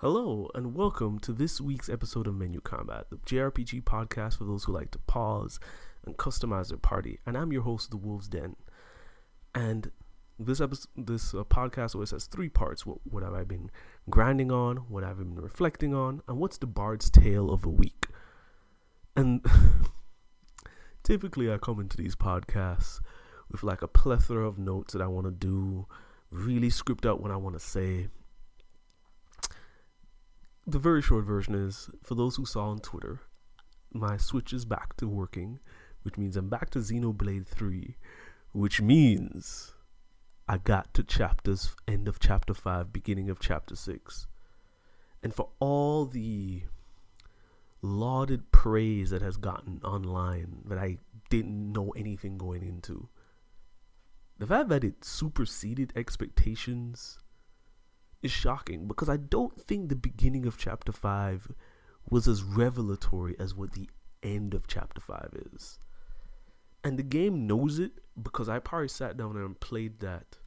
Hello, and welcome to this week's episode of Menu Combat, the JRPG podcast for those who like to pause and customize their party. And I'm your host, The Wolf's Den. And this podcast always has three parts. What have I been grinding on? What have I been reflecting on? And what's the bard's tale of the week? And typically I come into these podcasts with like a plethora of notes that I want to do, really script out what I want to say. The very short version is, for those who saw on Twitter, my switch is back to working, which means I'm back to Xenoblade 3, which means I got to end of chapter 5, beginning of chapter 6. And for all the lauded praise that has gotten online that I didn't know anything going into, the fact that it superseded expectations is shocking, because I don't think the beginning of chapter 5 was as revelatory as what the end of chapter 5 is. And the game knows it, because I probably sat down and played that.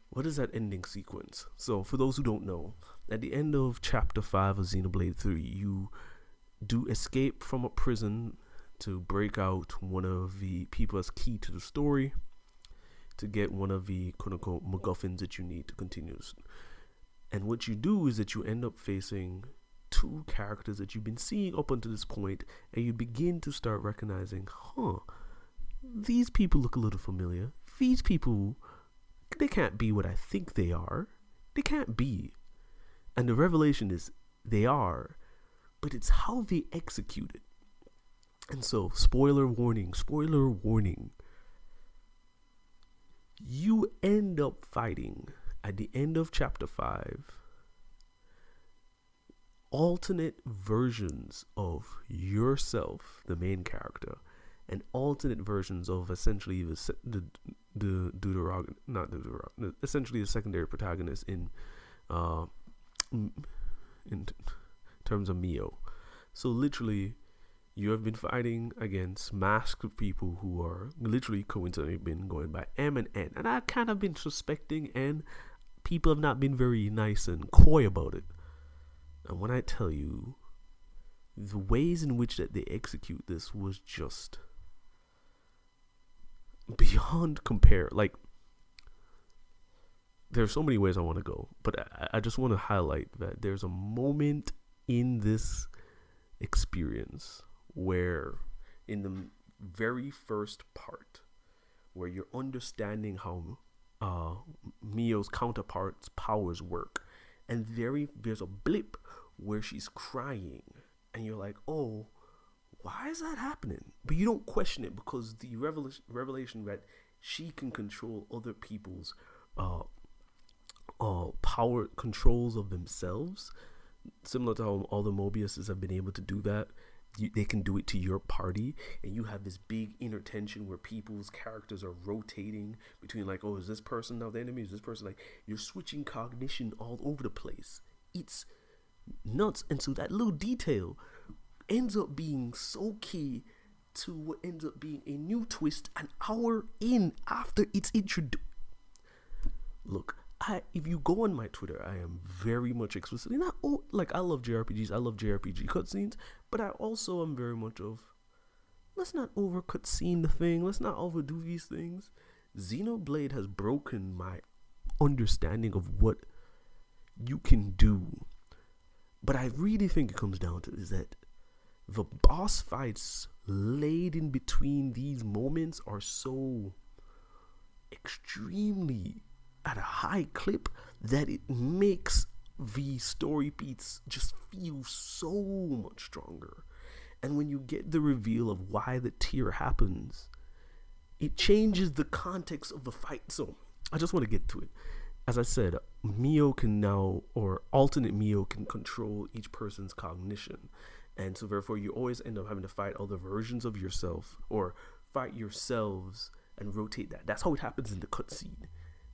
What is that ending sequence? So for those who don't know, at the end of chapter 5 of Xenoblade 3, you do escape from a prison to break out one of the people as key to the story, to get one of the quote-unquote MacGuffins that you need to continue. And what you do is that you end up facing two characters that you've been seeing up until this point, and you begin to start recognizing, these people look a little familiar. These people, they can't be what I think they are. They can't be. And the revelation is they are, but it's how they execute it. And so, spoiler warning, you end up fighting at the end of chapter 5 alternate versions of yourself, the main character, and alternate versions of essentially essentially the secondary protagonist in terms of Mio. So literally, you have been fighting against masks of people who are literally coincidentally been going by M and N, and I kind of been suspecting N. People have not been very nice and coy about it. And when I tell you, the ways in which that they execute this was just beyond compare. Like, there's so many ways I want to go, but I just want to highlight that there's a moment in this experience where, in the very first part, where you're understanding how Mio's counterpart's powers work, and there's a blip where she's crying, and you're like, oh, why is that happening? But you don't question it, because the revelation that she can control other people's power controls of themselves, similar to how all the Mobiuses have been able to do that. They can do it to your party, and you have this big inner tension where people's characters are rotating between, like, oh, is this person now the enemy? Is this person, like, you're switching cognition all over the place. It's nuts. And so that little detail ends up being so key to what ends up being a new twist an hour in after it's introduced. Look, if you go on my Twitter, I am very much explicitly I love JRPGs, I love JRPG cutscenes, but I also am very much of, let's not over cutscene the thing, let's not overdo these things. Xenoblade has broken my understanding of what you can do, but I really think it comes down to is that the boss fights laid in between these moments are so extremely at a high clip that it makes the story beats just feel so much stronger. And when you get the reveal of why the tear happens, it changes the context of the fight. So I just want to get to it. As I said, Mio can now, or alternate Mio can control each person's cognition, and so therefore you always end up having to fight other versions of yourself, or fight yourselves and rotate that. That's how it happens in the cutscene.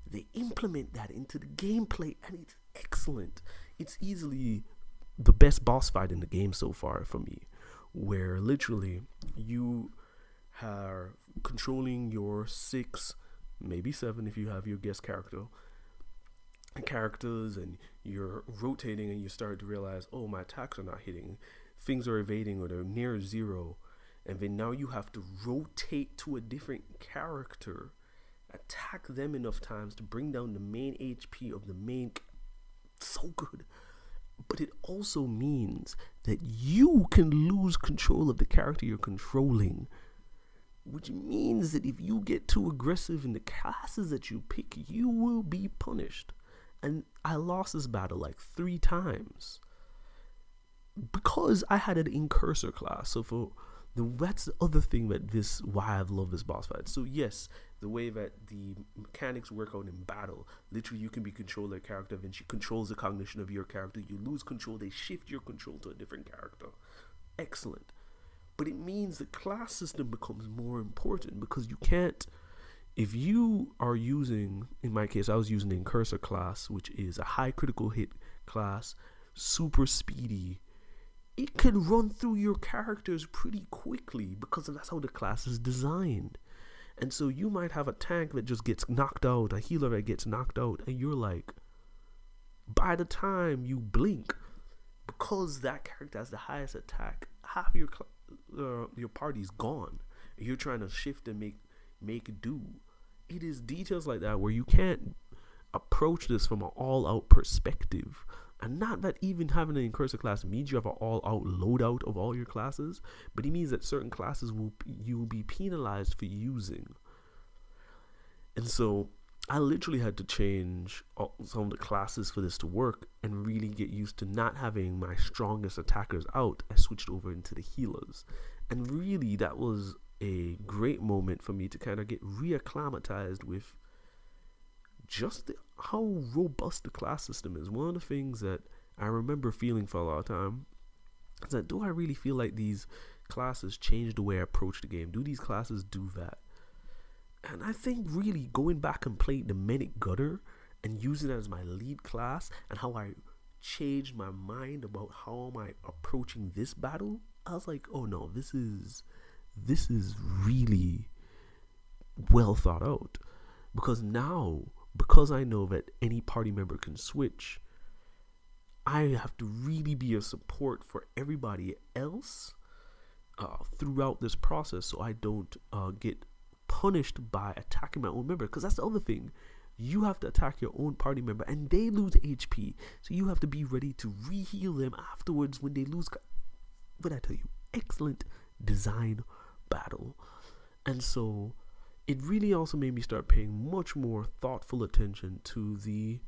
They implement that into the gameplay, and it's excellent. It's easily the best boss fight in the game so far for me, where literally you are controlling your 6, maybe 7 if you have your guest character, characters, and you're rotating, and you start to realize, oh, my attacks are not hitting, things are evading, or they're near zero. And then now you have to rotate to a different character, attack them enough times to bring down the main HP of the main. So good. But it also means that you can lose control of the character you're controlling, which means that if you get too aggressive in the classes that you pick, you will be punished. And I lost this battle like 3 times because I had an incursor class. So that's the other thing that why I've loved this boss fight. So yes, the way that the mechanics work out in battle, literally you can be controller character, then she controls the cognition of your character. You lose control, they shift your control to a different character. Excellent. But it means the class system becomes more important, because you can't, if you are using, in my case, I was using the incursor class, which is a high critical hit class, super speedy. It can run through your characters pretty quickly because that's how the class is designed. And so you might have a tank that just gets knocked out, a healer that gets knocked out, and you're like, by the time you blink, because that character has the highest attack, half your party's gone. You're trying to shift and make do. It is details like that where you can't approach this from an all-out perspective. And not that even having an incursor class means you have an all-out loadout of all your classes, but it means that certain classes you will be penalized for using. And so I literally had to change some of the classes for this to work and really get used to not having my strongest attackers out. I switched over into the healers. And really that was a great moment for me to kind of get reacclimatized with just how robust the class system is. One of the things that I remember feeling for a lot of time is that, do I really feel like these classes change the way I approach the game? Do these classes do that? And I think really going back and playing the Medic Gutter and using it as my lead class, and how I changed my mind about how am I approaching this battle, I was like, oh no, this is really well thought out. Because now, because I know that any party member can switch, I have to really be a support for everybody else throughout this process, so I don't get punished by attacking my own member. Because that's the other thing, you have to attack your own party member and they lose HP, so you have to be ready to re-heal them afterwards when they lose. But I tell you, excellent design battle. And so it really also made me start paying much more thoughtful attention to the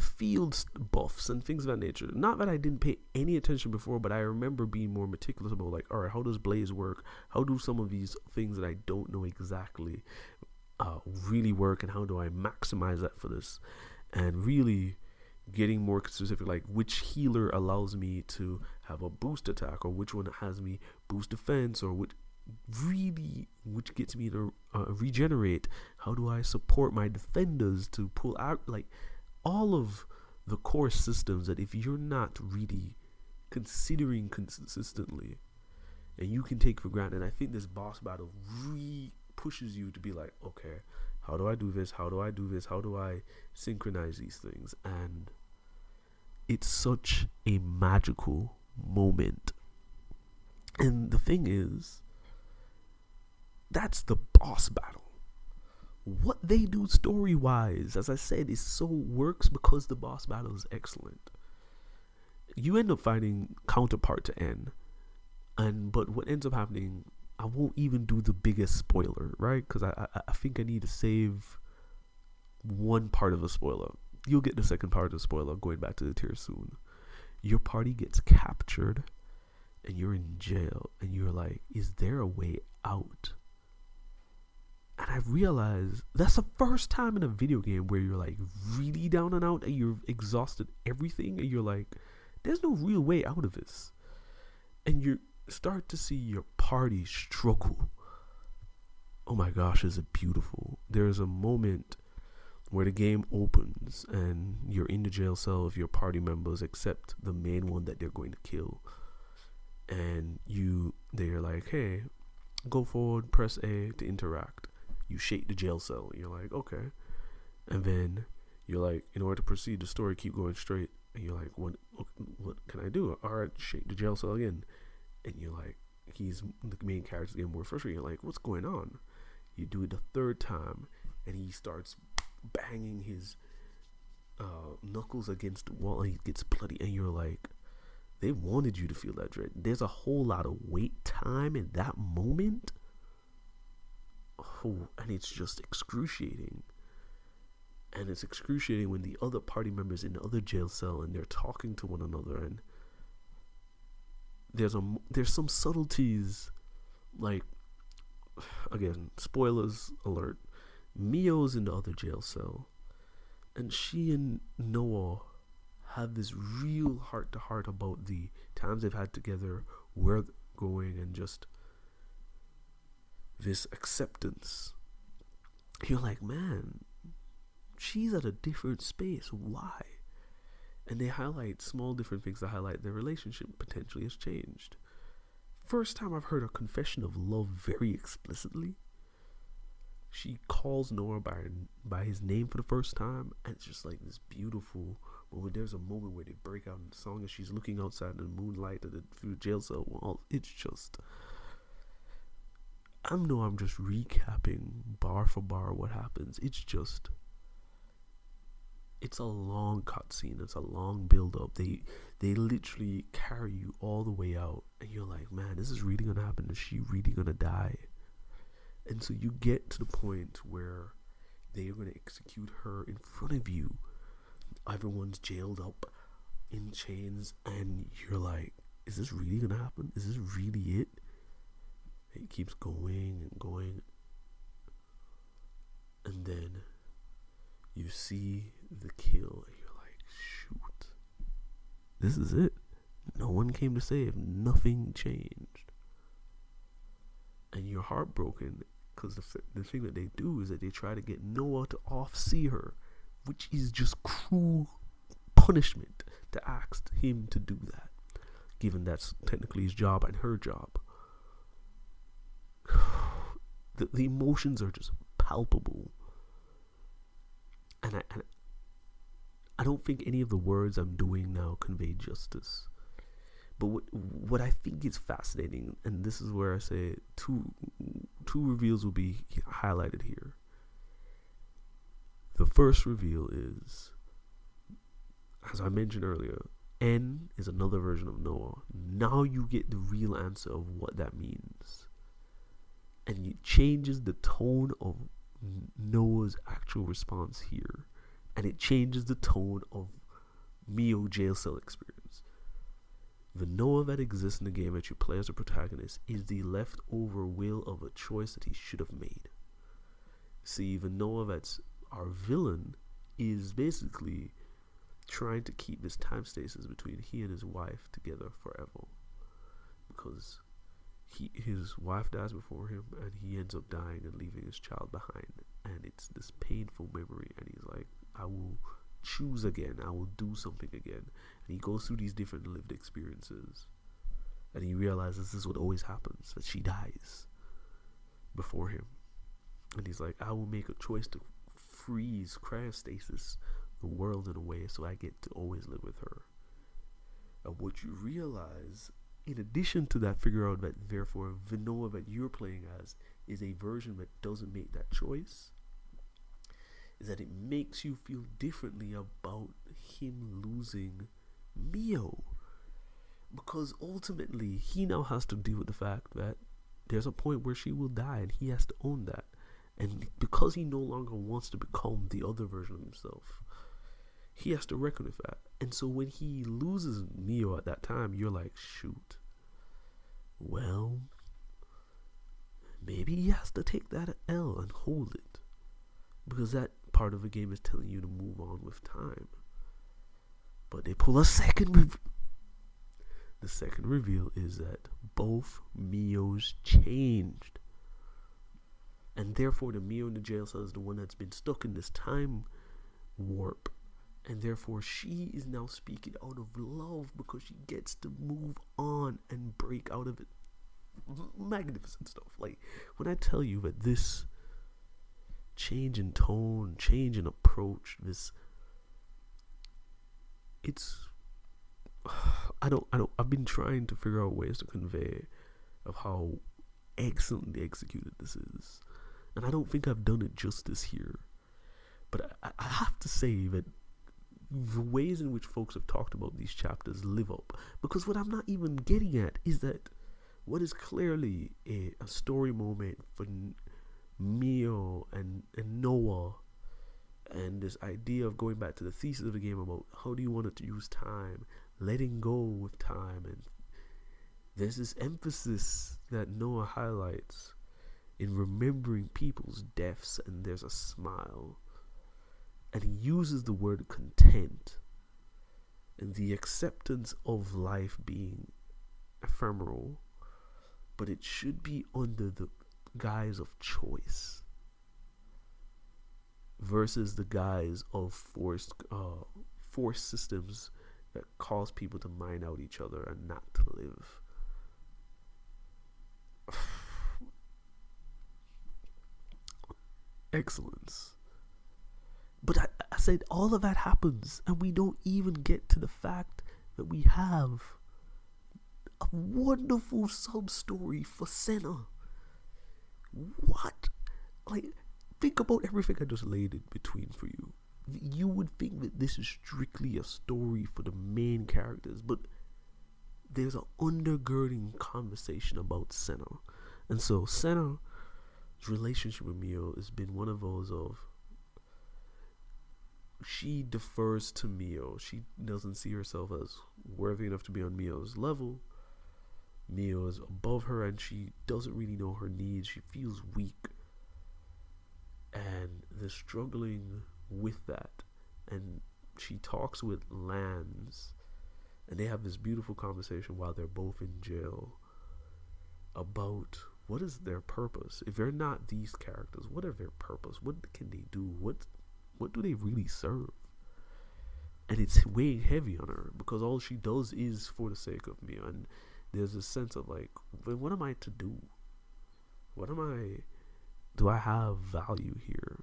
field buffs and things of that nature. Not that I didn't pay any attention before, but I remember being more meticulous about, like, all right, how does Blaze work? How do some of these things that I don't know exactly really work, and how do I maximize that for this? And really getting more specific, like which healer allows me to have a boost attack, or which one has me boost defense, or which gets me to regenerate. How do I support my defenders to pull out, like all of the core systems that if you're not really considering consistently, and you can take for granted. And I think this boss battle really pushes you to be like, okay, how do I do this? How do I do this? How do I synchronize these things? And it's such a magical moment. And the thing is, that's the boss battle. What they do story-wise, as I said, is so works because the boss battle is excellent. You end up finding counterpart to N, but what ends up happening, I won't even do the biggest spoiler, right? Because I think I need to save one part of the spoiler. You'll get the second part of the spoiler going back to the tier soon. Your party gets captured, and you're in jail, and you're like, is there a way out? And I realized that's the first time in a video game where you're like really down and out, and you've exhausted everything, and you're like, there's no real way out of this. And you start to see your party struggle. Oh my gosh, is it beautiful. There's a moment where the game opens and you're in the jail cell of your party members, except the main one that they're going to kill. And they're like, hey, go forward, press A to interact. You shake the jail cell. You're like, okay. And then You're like, in order to proceed the story, keep going straight. And you're like, what can I do? All right, shake the jail cell again. And you're like, the main character's getting more frustrated. You're like, what's going on? You do it the third time, and he starts banging his knuckles against the wall, and he gets bloody. And you're like, they wanted you to feel that dread. There's a whole lot of wait time in that moment. Oh, and it's just excruciating. And it's excruciating when the other party members in the other jail cell and they're talking to one another, and there's some subtleties, like, again, spoilers alert, Mio's in the other jail cell, and she and Noah have this real heart-to-heart about the times they've had together, where they're going, and just this acceptance. You're like, man, she's at a different space. Why? And they highlight small different things that highlight their relationship potentially has changed. First time I've heard a confession of love very explicitly. She calls Noah by his name for the first time, and it's just like this beautiful moment. There's a moment where they break out in the song, and she's looking outside in the moonlight through the jail cell wall. It's just, I'm just recapping bar for bar what happens. It's a long cutscene. It's a long build up. They literally carry you all the way out, and you're like, man, this is really gonna happen. Is she really gonna die? And so you get to the point where they are gonna execute her in front of you. Everyone's jailed up in chains, and you're like, is this really gonna happen? Is this really it? It keeps going and going, and then you see the kill, and you're like, shoot, this is it. No one came to save. Nothing changed. And you're heartbroken, because the thing that they do is that they try to get Noah to off-see her, which is just cruel punishment to ask him to do that, given that's technically his job and her job. The emotions are just palpable. And I don't think any of the words I'm doing now convey justice. But what I think is fascinating, and this is where I say two reveals will be highlighted here. The first reveal is, as I mentioned earlier, N is another version of Noah. Now you get the real answer of what that means. And it changes the tone of Noah's actual response here, and it changes the tone of Mio jail cell experience. The Noah that exists in the game that you play as a protagonist is the leftover will of a choice that he should have made. See, the Noah that's our villain is basically trying to keep this time stasis between he and his wife together forever, because his wife dies before him, and he ends up dying and leaving his child behind, and it's this painful memory, and he's like, I will choose again, I will do something again. And he goes through these different lived experiences, and he realizes this is what always happens, that she dies before him, and he's like, I will make a choice to freeze, cryostasis the world in a way so I get to always live with her. And what you realize, in addition to that, figure out that therefore the Noah that you're playing as is a version that doesn't make that choice, is that it makes you feel differently about him losing Mio, because ultimately he now has to deal with the fact that there's a point where she will die, and he has to own that. And because he no longer wants to become the other version of himself, he has to reckon with that. And so when he loses Mio at that time, you're like, shoot, well, maybe he has to take that L and hold it, because that part of the game is telling you to move on with time. But they pull a second the second reveal is that both Mios changed, and therefore the Mio in the jail cell is the one that's been stuck in this time warp, and therefore she is now speaking out of love because she gets to move on and break out of it. Magnificent stuff. Like, when I tell you that this change in tone, change in approach, this it's I've been trying to figure out ways to convey of how excellently executed this is, and I don't think I've done it justice here. But I have to say that the ways in which folks have talked about these chapters live up, because what I'm not even getting at is that what is clearly a story moment for Mio and Noah, and this idea of going back to the thesis of the game about how do you want to use time, letting go with time, and there's this emphasis that Noah highlights in remembering people's deaths, and there's a smile, and he uses the word content and the acceptance of life being ephemeral, but it should be under the guise of choice versus the guise of forced systems that cause people to mine out each other and not to live. Excellence. But I said all of that happens, and we don't even get to the fact that we have a wonderful sub-story for Senna. What? Like, think about everything I just laid in between for you. You would think that this is strictly a story for the main characters, but there's an undergirding conversation about Senna. And so Senna's relationship with Mio has been one of those of, she defers to Mio. She doesn't see herself as worthy enough to be on Mio's level. Mio is above her, and she doesn't really know her needs. She feels weak, and they're struggling with that. And she talks with Lance, and they have this beautiful conversation while they're both in jail about what is their purpose. If they're not these characters, what are their purpose? What can they do? What do they really serve? And it's weighing heavy on her, because all she does is for the sake of Mio. And there's a sense of like, what am I to do? Do I have value here?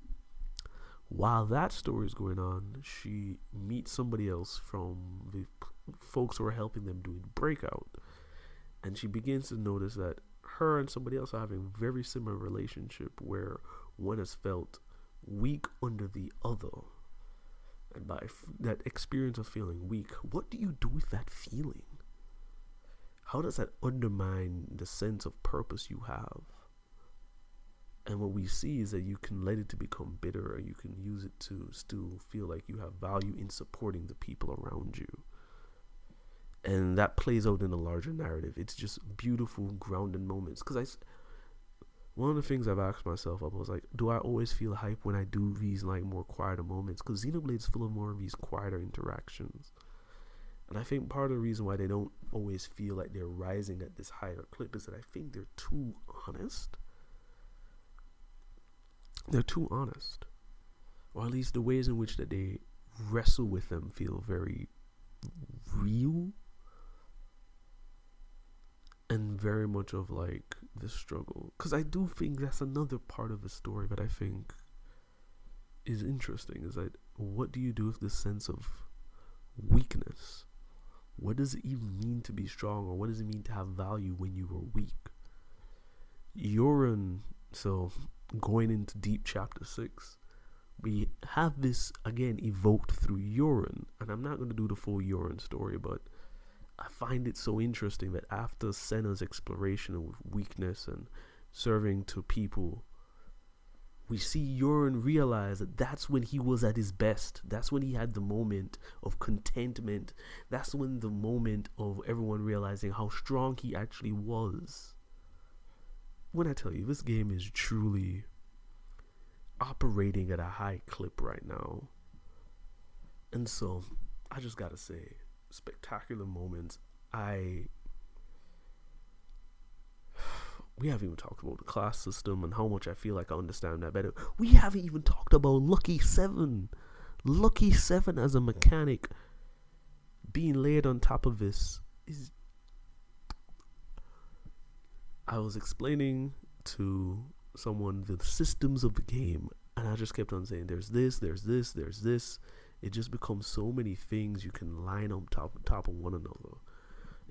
While that story is going on, she meets somebody else from the folks who are helping them doing Breakout, and she begins to notice that her and somebody else are having a very similar relationship, where one has felt weak under the other. And by that experience of feeling weak, what do you do with that feeling? How does that undermine the sense of purpose you have? And what we see is that you can let it to become bitter, or you can use it to still feel like you have value in supporting the people around you. And that plays out in a larger narrative. It's just beautiful, grounded moments. Because one of the things I've asked myself, I was like, do I always feel hype when I do these like more quieter moments? Because Xenoblade is full of more of these quieter interactions. And I think part of the reason why they don't always feel like they're rising at this higher clip is that I think they're too honest. They're too honest. Or at least the ways in which that they wrestle with them feel very real. And very much of like the struggle. Because I do think that's another part of the story that I think is interesting. Is that, what do you do with this sense of weakness? What does it even mean to be strong? Or what does it mean to have value when you are weak? So going into Deep Chapter 6, we have this again evoked through Yoren. And I'm not going to do the full Yoren story, but I find it so interesting that after Senna's exploration of weakness and serving to people, we see Yoren realize that that's when he was at his best. That's when he had the moment of contentment. That's when the moment of everyone realizing how strong he actually was. When I tell you, this game is truly operating at a high clip right now. And so, I just gotta say, spectacular moments. We haven't even talked about the class system and how much I feel like I understand that better. We haven't even talked about Lucky 7. Lucky 7 as a mechanic being laid on top of this is... I was explaining to someone the systems of the game, and I just kept on saying, there's this, it just becomes so many things you can line on top of one another,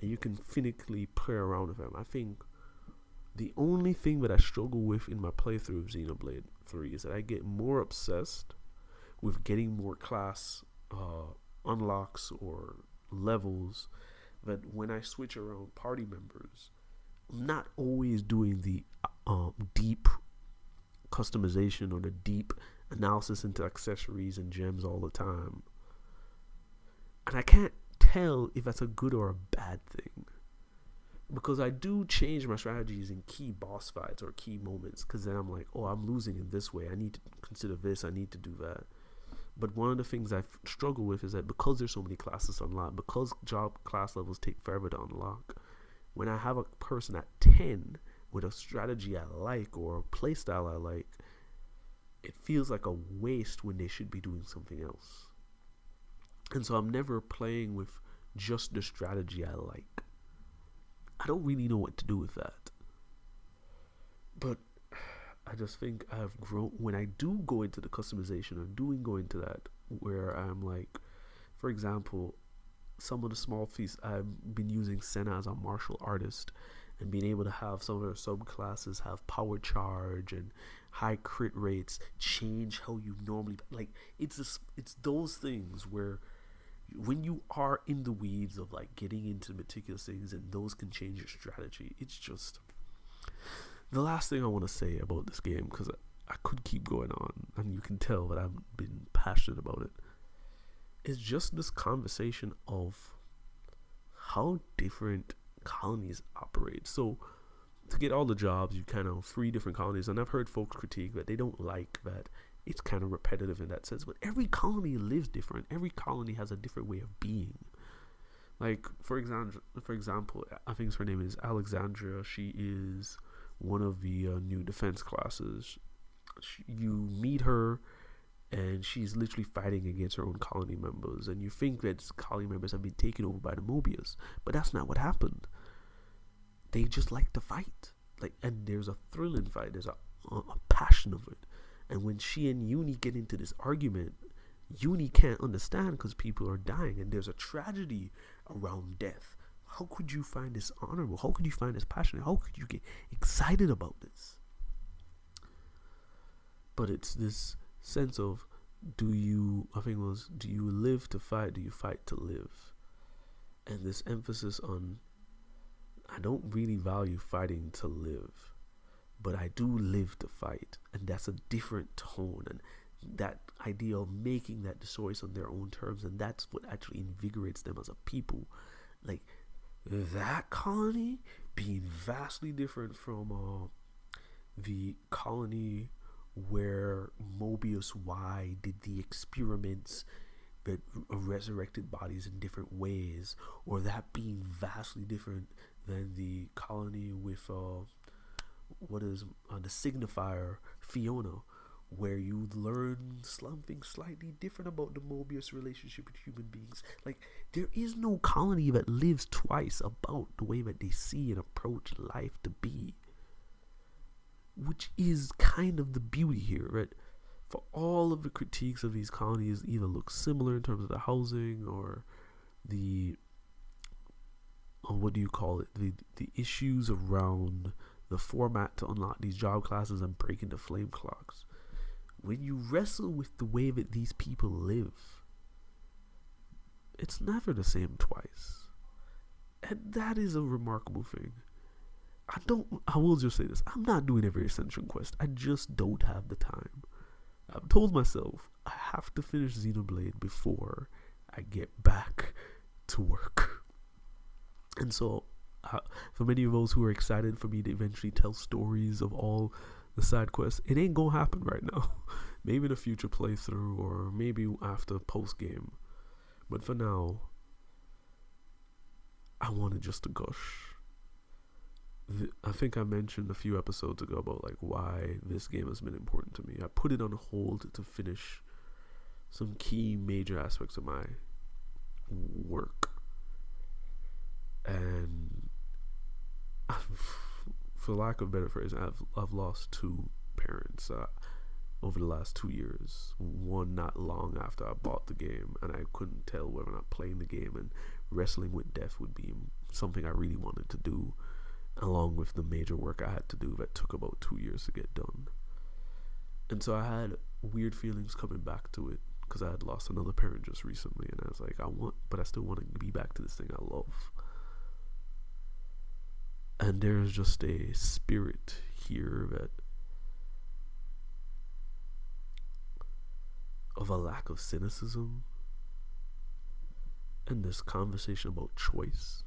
and you can finically play around with them. I think the only thing that I struggle with in my playthrough of Xenoblade 3 is that I get more obsessed with getting more class unlocks or levels, that when I switch around party members, I'm not always doing the deep customization or the deep analysis into accessories and gems all the time. And I can't tell if that's a good or a bad thing, because I do change my strategies in key boss fights or key moments, because then I'm like, oh, I'm losing in this way, I need to consider this, I need to do that. But one of the things I struggle with is that because there's so many classes unlocked, because job class levels take forever to unlock, when I have a person at 10 with a strategy I like or a playstyle I like, it feels like a waste when they should be doing something else. And so I'm never playing with just the strategy I like. I don't really know what to do with that. But I just think I've grown when I do go into the customization or go into that, where I'm like, for example, some of the small feats, I've been using Senna as a martial artist and being able to have some of her subclasses have power charge and high crit rates, change how you normally, like, it's those things where when you are in the weeds of like getting into meticulous things, and those can change your strategy. It's just the last thing I want to say about this game, because I could keep going on and you can tell that I've been passionate about it, is just this conversation of how different colonies operate. So to get all the jobs, you kind of 3 different colonies, and I've heard folks critique that they don't like that it's kind of repetitive in that sense, but every colony lives different. Every colony has a different way of being. Like for example, I think her name is Alexandria. She is one of the new defense classes. You meet her and she's literally fighting against her own colony members, and you think that colony members have been taken over by the Mobius, but that's not what happened. They just like to fight, like, and there's a thrill in fight. There's a passion of it. And when she and Uni get into this argument, Uni can't understand because people are dying, and there's a tragedy around death. How could you find this honorable? How could you find this passionate? How could you get excited about this? But it's this sense of, do you live to fight? Do you fight to live? And this emphasis on, I don't really value fighting to live, but I do live to fight. And that's a different tone. And that idea of making that choice on their own terms, and that's what actually invigorates them as a people. Like, that colony being vastly different from the colony where Mobius Y did the experiments that resurrected bodies in different ways, or that being vastly different than the colony with the signifier Fiona, where you learn something slightly different about the Mobius relationship with human beings. Like, there is no colony that lives twice about the way that they see and approach life to be, which is kind of the beauty here, right? For all of the critiques of these colonies either look similar in terms of the housing or the the issues around the format to unlock these job classes and breaking the flame clocks. When you wrestle with the way that these people live, it's never the same twice. And that is a remarkable thing. I will just say this. I'm not doing every Ascension quest. I just don't have the time. I've told myself I have to finish Xenoblade before I get back to work. And so, for many of those who are excited for me to eventually tell stories of all the side quests, it ain't gonna happen right now. Maybe in a future playthrough, or maybe after post game. But for now, I wanted just to gush. I think I mentioned a few episodes ago about like why this game has been important to me. I put it on hold to finish some key major aspects of my work, and for lack of a better phrase, I've lost 2 parents. over the last 2 years. One not long after I bought the game, and I couldn't tell whether or not playing the game and wrestling with death would be something I really wanted to do, along with the major work I had to do that took about 2 years to get done. And so I had weird feelings coming back to it, because I had lost another parent just recently, and I was like, but I still want to be back to this thing I love. And there's just a spirit here that of a lack of cynicism and this conversation about choice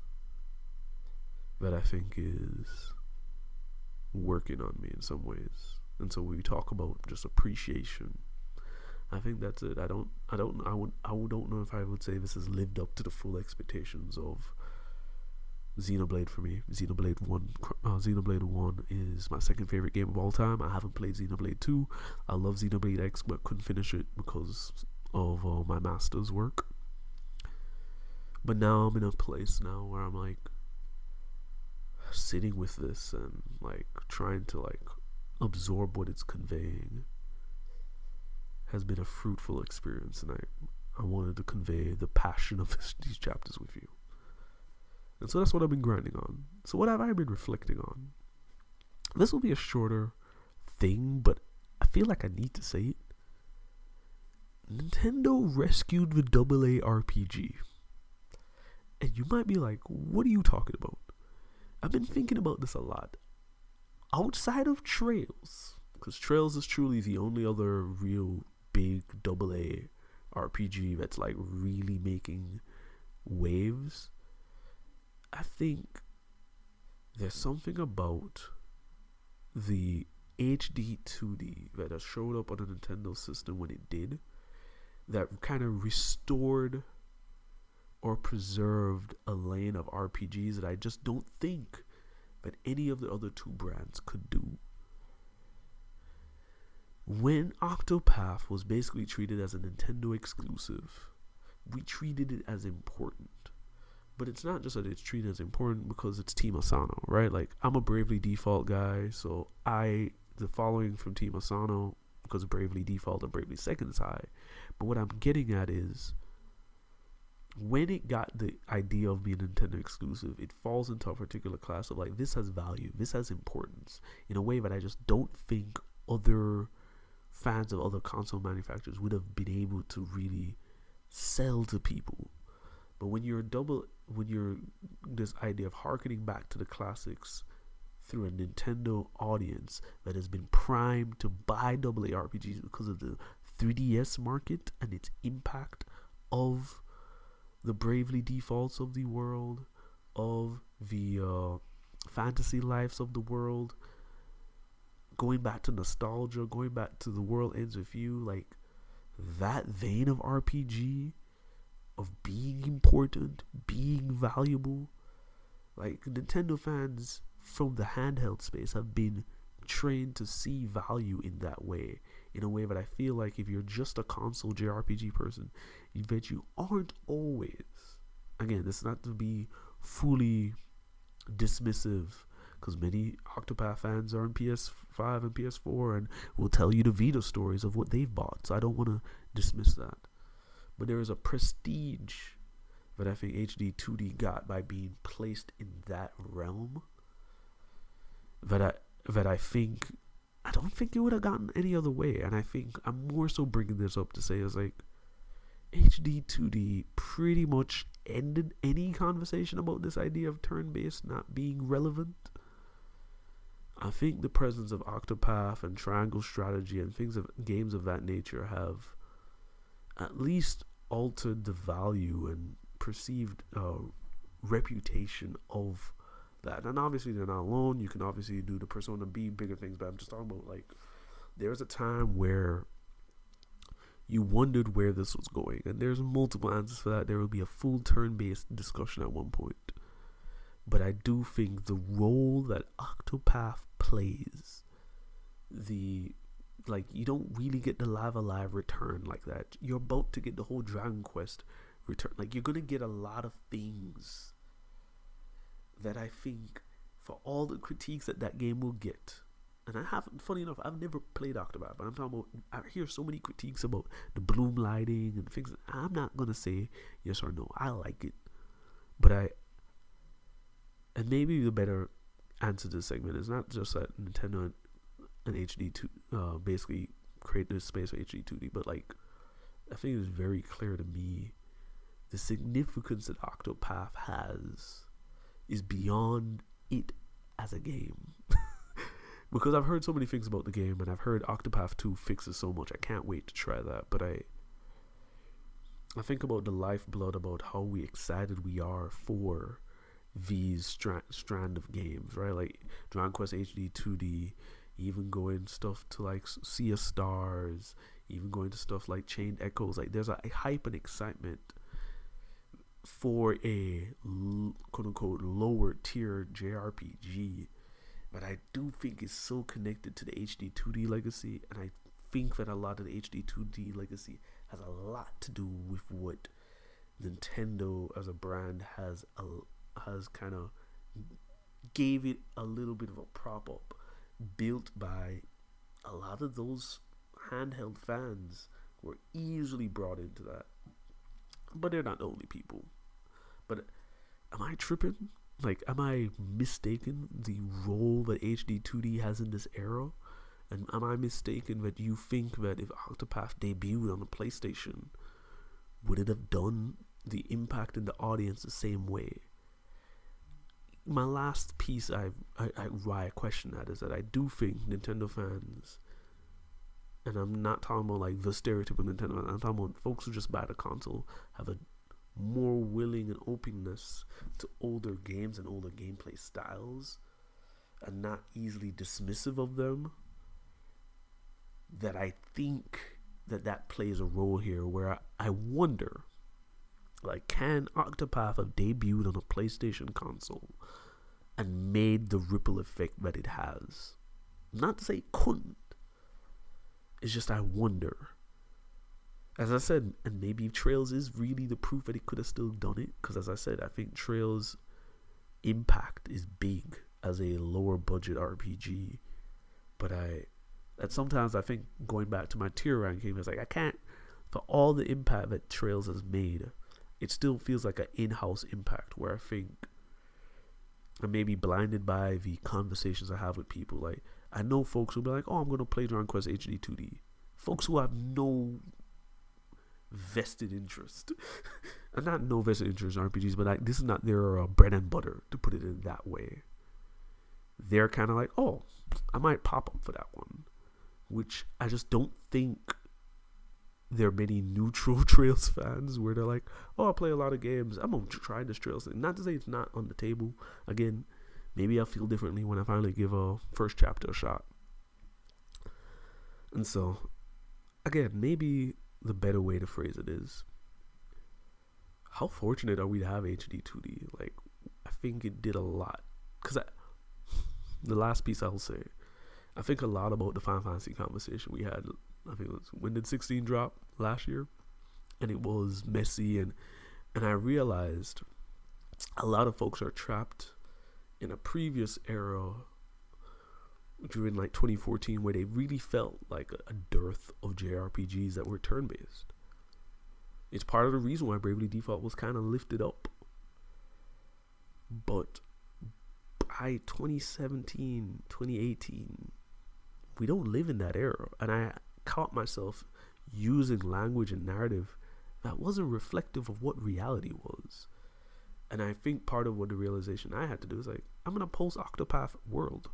that I think is working on me in some ways. And so when we talk about just appreciation, I think that's it. I don't know if I would say this has lived up to the full expectations of Xenoblade for me. Xenoblade 1 is my second favorite game of all time. I haven't played Xenoblade 2. I love Xenoblade X, but couldn't finish it because of my master's work. But now I'm in a place now where I'm like sitting with this and like trying to like absorb what it's conveying. Has been a fruitful experience, and I wanted to convey the passion of these chapters with you. And so that's what I've been grinding on. So what have I been reflecting on? This will be a shorter thing, but I feel like I need to say it. Nintendo rescued the AA RPG. And you might be like, what are you talking about? I've been thinking about this a lot. Outside of Trails, because Trails is truly the only other real big AA RPG that's like really making waves. I think there's something about the HD-2D that has showed up on the Nintendo system when it did, that kind of restored or preserved a lane of RPGs that I just don't think that any of the other two brands could do. When Octopath was basically treated as a Nintendo exclusive, we treated it as important. But it's not just that it's treated as important because it's Team Asano, right? Like, I'm a Bravely Default guy, so the following from Team Asano, because of Bravely Default and Bravely Second is high. But what I'm getting at is, when it got the idea of being Nintendo exclusive, it falls into a particular class of like, this has value, this has importance, in a way that I just don't think other fans of other console manufacturers would have been able to really sell to people. But when you're this idea of harkening back to the classics through a Nintendo audience that has been primed to buy AA RPGs because of the 3DS market and its impact of the Bravely Defaults of the world, of the Fantasy Lives of the world, going back to nostalgia, going back to The World Ends With You, like that vein of RPG, of being important, being valuable. Like, Nintendo fans from the handheld space have been trained to see value in that way, in a way that I feel like if you're just a console JRPG person, you bet you aren't always. Again, this is not to be fully dismissive, because many Octopath fans are on PS5 and PS4 and will tell you the Vita stories of what they've bought, so I don't want to dismiss that. But there is a prestige that I think HD-2D got by being placed in that realm that I think, I don't think it would have gotten any other way. And I think I'm more so bringing this up to say is like, HD-2D pretty much ended any conversation about this idea of turn-based not being relevant. I think the presence of Octopath and Triangle Strategy and games of that nature have at least altered the value and perceived reputation of that. And obviously they're not alone. You can obviously do the Persona B bigger things, but I'm just talking about, like, there's a time where you wondered where this was going, and there's multiple answers for that. There will be a full turn-based discussion at one point. But I do think the role that Octopath plays, you don't really get the Live Alive return like that. You're about to get the whole Dragon Quest return. Like, you're going to get a lot of things that I think, for all the critiques that game will get, and I haven't. Funny enough, I've never played Octopath, but I'm talking about. I hear so many critiques about the bloom lighting and things. I'm not gonna say yes or no. I like it, but and maybe the better answer to this segment is not just that Nintendo and HD2 basically create this space for HD-2D, but like I think it's very clear to me the significance that Octopath has is beyond it as a game. Because I've heard so many things about the game, and I've heard Octopath 2 fixes so much. I can't wait to try that. But I think about the lifeblood, about how excited we are for these strand of games, right? Like Dragon Quest HD 2D, even going stuff to like Sea of Stars, even going to stuff like Chained Echoes. Like there's a hype and excitement for a quote unquote lower tier JRPG, but I do think it's so connected to the HD-2D legacy, and I think that a lot of the HD-2D legacy has a lot to do with what Nintendo as a brand has kind of gave it a little bit of a prop up, built by a lot of those handheld fans were easily brought into that. But they're not the only people. But am I tripping? Like, am I mistaken the role that HD-2D has in this era? And am I mistaken that you think that if Octopath debuted on the PlayStation, would it have done the impact in the audience the same way? My last piece why I question that is that I do think Nintendo fans, and I'm not talking about like the stereotypical Nintendo fans, I'm talking about folks who just buy the console, have a more willing and openness to older games and older gameplay styles, and not easily dismissive of them. That I think that plays a role here, where I wonder, like, can Octopath have debuted on a PlayStation console and made the ripple effect that it has? Not to say it couldn't. It's just I wonder. As I said, and maybe Trails is really the proof that it could have still done it. Because as I said, I think Trails' impact is big as a lower budget RPG. But sometimes I think going back to my tier ranking, it's like I can't, for all the impact that Trails has made, it still feels like an in-house impact where I think I may be blinded by the conversations I have with people. Like, I know folks who be like, oh, I'm going to play Dragon Quest HD 2D. Folks who have no vested interest. And not no vested interest in RPGs, but like, this is not their bread and butter, to put it in that way. They're kind of like, oh, I might pop up for that one. Which I just don't think there are many neutral Trails fans where they're like, oh, I play a lot of games, I'm going to try this Trails thing. Not to say it's not on the table. Again, maybe I'll feel differently when I finally give a first chapter a shot. And so, again, maybe the better way to phrase it is, how fortunate are we to have HD-2D? Like, I think it did a lot. Because the last piece I'll say, I think a lot about the Final Fantasy conversation we had. I think it was, when did 16 drop? Last year? And it was messy, and I realized a lot of folks are trapped in a previous era during like 2014 where they really felt like a dearth of JRPGs that were turn-based. It's part of the reason why Bravely Default was kind of lifted up. But by 2017, 2018, we don't live in that era. And I caught myself using language and narrative that wasn't reflective of what reality was. And I think part of what the realization I had to do is like, I'm in a post-Octopath world.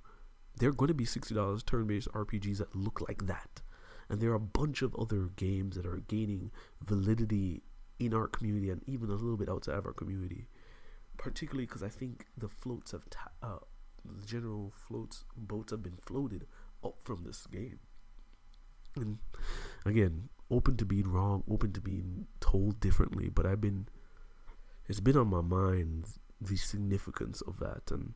There are going to be $60 turn-based RPGs that look like that. And there are a bunch of other games that are gaining validity in our community and even a little bit outside of our community. Particularly because I think the floats have, the general boats have been floated up from this game. And again, open to being wrong, open to being told differently, but it's been on my mind, the significance of that, and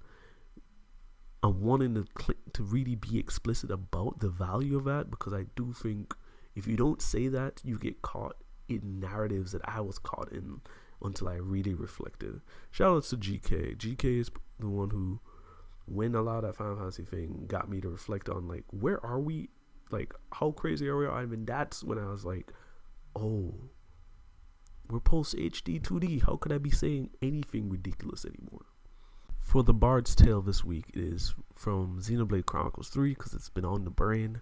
I'm wanting to really be explicit about the value of that, because I do think if you don't say that, you get caught in narratives that I was caught in until I really reflected. Shout out to GK. GK is the one who when a lot of that Final Fantasy thing got me to reflect on, like, where are we? Like, how crazy are we? I mean, that's when I was like, oh, we're post HD-2D. How could I be saying anything ridiculous anymore? For the Bard's Tale this week, it is from Xenoblade Chronicles 3, because it's been on the brain.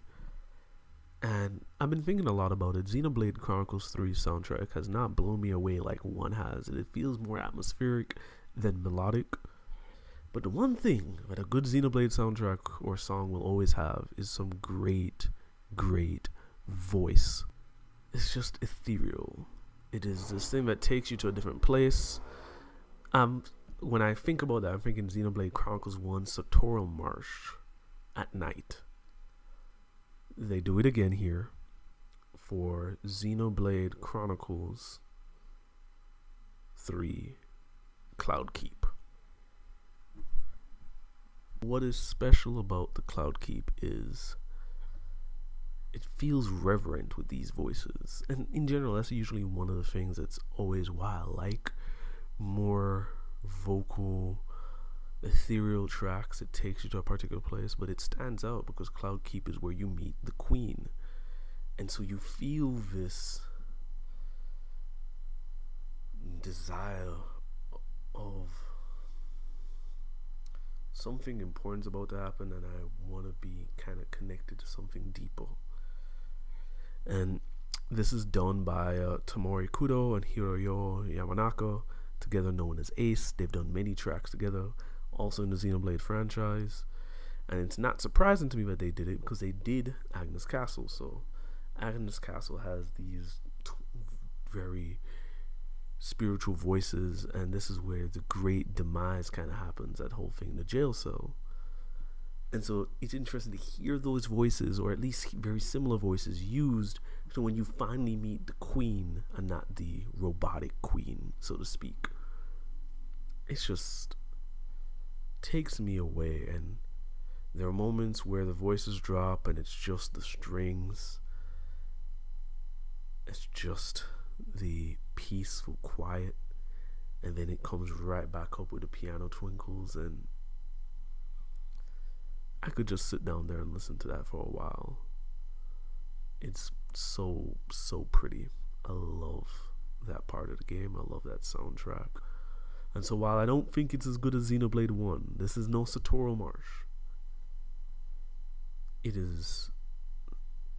And I've been thinking a lot about it. Xenoblade Chronicles 3 soundtrack has not blown me away like one has, and it feels more atmospheric than melodic. But the one thing that a good Xenoblade soundtrack or song will always have is some great, great voice. It's just ethereal. It is this thing that takes you to a different place. When I think about that, I'm thinking Xenoblade Chronicles 1 Sartorial Marsh at night. They do it again here for Xenoblade Chronicles 3 Cloud Keep. What is special about the Cloud Keep is it feels reverent with these voices. And in general, that's usually one of the things that's always why I like more vocal, ethereal tracks. It takes you to a particular place, but it stands out because Cloud Keep is where you meet the queen. And so you feel this desire of something important's about to happen, and I want to be kind of connected to something deeper. And this is done by Tamori Kudo and Hiroyo Yamanaka, together known as Ace. They've done many tracks together, also in the Xenoblade franchise. And it's not surprising to me that they did it, because they did Agnes Castle. So Agnes Castle has these very spiritual voices, and this is where the great demise kind of happens, that whole thing in the jail cell. And so it's interesting to hear those voices, or at least very similar voices, used so when you finally meet the queen and not the robotic queen, so to speak. It's just takes me away. And there are moments where the voices drop and it's just the strings, it's just the peaceful quiet, and then it comes right back up with the piano twinkles, and I could just sit down there and listen to that for a while. It's so pretty. I love that part of the game. I love that soundtrack. And so while I don't think it's as good as Xenoblade 1, this is no Sartorial Marsh. It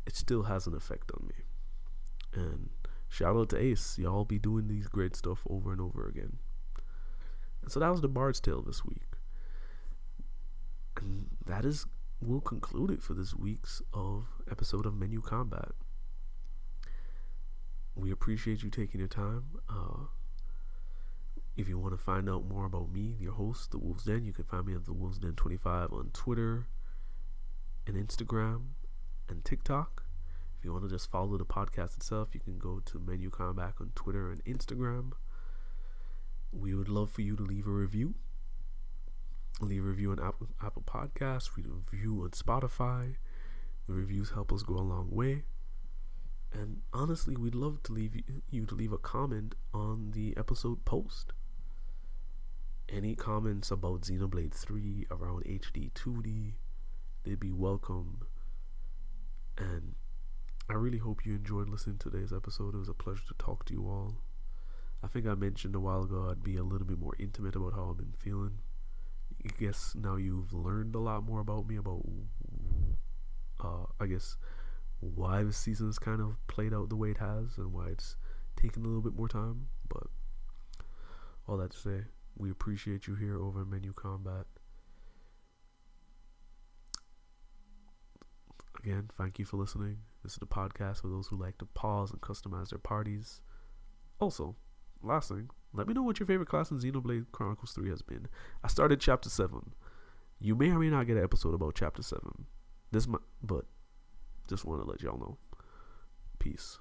still has an effect on me. And shout out to Ace. Y'all be doing these great stuff over and over again. And so that was the Bard's Tale this week. And we'll conclude it for this week's episode of Menu Combat. We appreciate you taking your time. If you want to find out more about me, your host, The Wolf's Den, you can find me at The Wolf's Den 25 on Twitter and Instagram and TikTok. If you want to just follow the podcast itself, you can go to Menu Combat on Twitter and Instagram. We would love for you to leave a review. Leave a review on Apple Podcasts, leave a review on Spotify. The reviews help us go a long way. And honestly, we'd love to leave you to leave a comment on the episode post. Any comments about Xenoblade 3 around HD-2D, they'd be welcome. And I really hope you enjoyed listening to today's episode. It was a pleasure to talk to you all. I think I mentioned a while ago I'd be a little bit more intimate about how I've been feeling. I guess now you've learned a lot more about me, about I guess why the season has kind of played out the way it has, and why it's taken a little bit more time. But all that to say, we appreciate you here over Menu Combat. Again, thank you for listening. This is the podcast for those who like to pause and customize their parties. Also, last thing, let me know what your favorite class in Xenoblade Chronicles 3 has been. I started Chapter 7. You may or may not get an episode about Chapter 7. But just want to let y'all know. Peace.